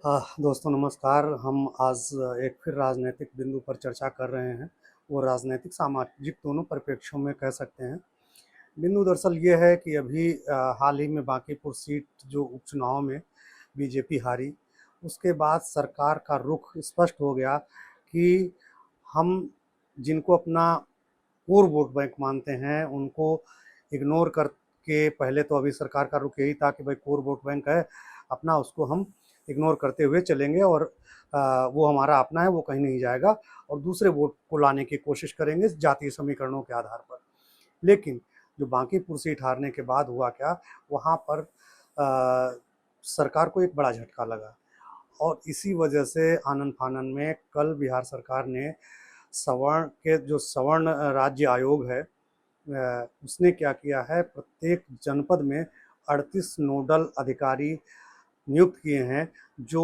दोस्तों नमस्कार। हम आज एक फिर राजनीतिक बिंदु पर चर्चा कर रहे हैं। वो राजनीतिक सामाजिक दोनों परिप्रेक्ष्यों में कह सकते हैं। बिंदु दरअसल ये है कि अभी हाल ही में बांकीपुर सीट जो उपचुनाव में बीजेपी हारी, उसके बाद सरकार का रुख स्पष्ट हो गया कि हम जिनको अपना कोर वोट बैंक मानते हैं उनको इग्नोर करके, पहले तो अभी सरकार का रुख यही था कि भाई कोर वोट बैंक है अपना, उसको हम इग्नोर करते हुए चलेंगे और वो हमारा अपना है, वो कहीं नहीं जाएगा और दूसरे वोट को लाने की कोशिश करेंगे जातीय समीकरणों के आधार पर। लेकिन जो बांकीपुर सीट हारने के बाद हुआ क्या, वहाँ पर सरकार को एक बड़ा झटका लगा और इसी वजह से आनन फानन में कल बिहार सरकार ने सवर्ण के जो सवर्ण राज्य आयोग है, उसने क्या किया है, प्रत्येक जनपद में 38 नोडल अधिकारी नियुक्त किए हैं जो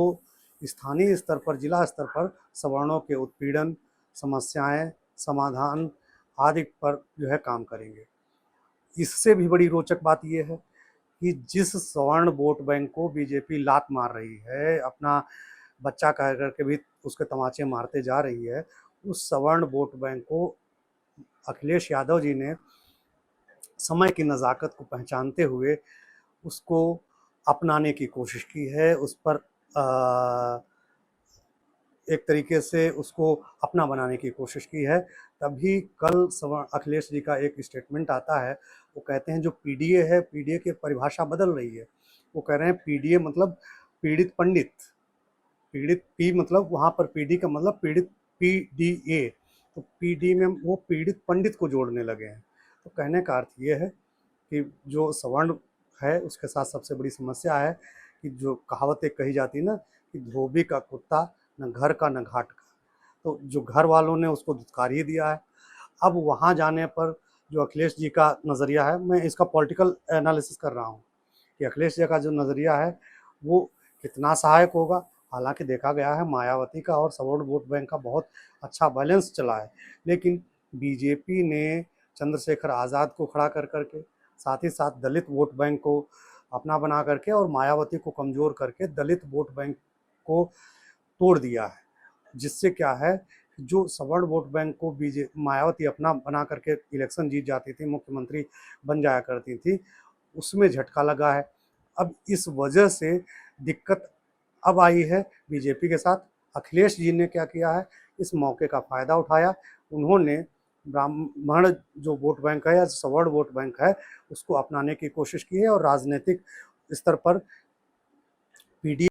स्थानीय स्तर पर, जिला स्तर पर सवर्णों के उत्पीड़न, समस्याएं, समाधान आदि पर जो है काम करेंगे। इससे भी बड़ी रोचक बात यह है कि जिस सवर्ण वोट बैंक को बीजेपी लात मार रही है, अपना बच्चा कह करके भी उसके तमाचे मारते जा रही है, उस सवर्ण वोट बैंक को अखिलेश यादव जी ने समय की नज़ाकत को पहचानते हुए उसको अपनाने की कोशिश की है, उस पर एक तरीके से उसको अपना बनाने की कोशिश की है। तभी कल अखिलेश जी का एक स्टेटमेंट आता है, वो कहते हैं जो पीडीए है, पीडीए की परिभाषा बदल रही है। वो कह रहे हैं पीडीए मतलब पीड़ित पंडित, पीड़ित पी मतलब वहाँ पर पीडी का मतलब पीड़ित, पीडीए, तो पीडी में वो पीड़ित पंडित को जोड़ने लगे हैं। तो कहने का अर्थ ये है कि जो सवर्ण है उसके साथ सबसे बड़ी समस्या है कि जो कहावत एक कही जाती है ना कि धोबी का कुत्ता न घर का न घाट का, तो जो घर वालों ने उसको धुतकार ही दिया है। अब वहाँ जाने पर जो अखिलेश जी का नज़रिया है, मैं इसका पॉलिटिकल एनालिसिस कर रहा हूँ कि अखिलेश जी का जो नज़रिया है वो कितना सहायक होगा। हालांकि देखा गया है मायावती का और सवर्ण वोट बैंक का बहुत अच्छा बैलेंस चला है, लेकिन बीजेपी ने चंद्रशेखर आज़ाद को खड़ा कर करके, साथ ही साथ दलित वोट बैंक को अपना बना करके और मायावती को कमज़ोर करके दलित वोट बैंक को तोड़ दिया है। जिससे क्या है, जो सवर्ण वोट बैंक को बीजे मायावती अपना बना करके इलेक्शन जीत जाती थी, मुख्यमंत्री बन जाया करती थी, उसमें झटका लगा है। अब इस वजह से दिक्कत अब आई है बीजेपी के साथ। अखिलेश जी ने क्या किया है, इस मौके का फ़ायदा उठाया। उन्होंने ब्राह्मण जो वोट बैंक है या सवर्ण वोट बैंक है उसको अपनाने की कोशिश की है और राजनीतिक स्तर पर पीडी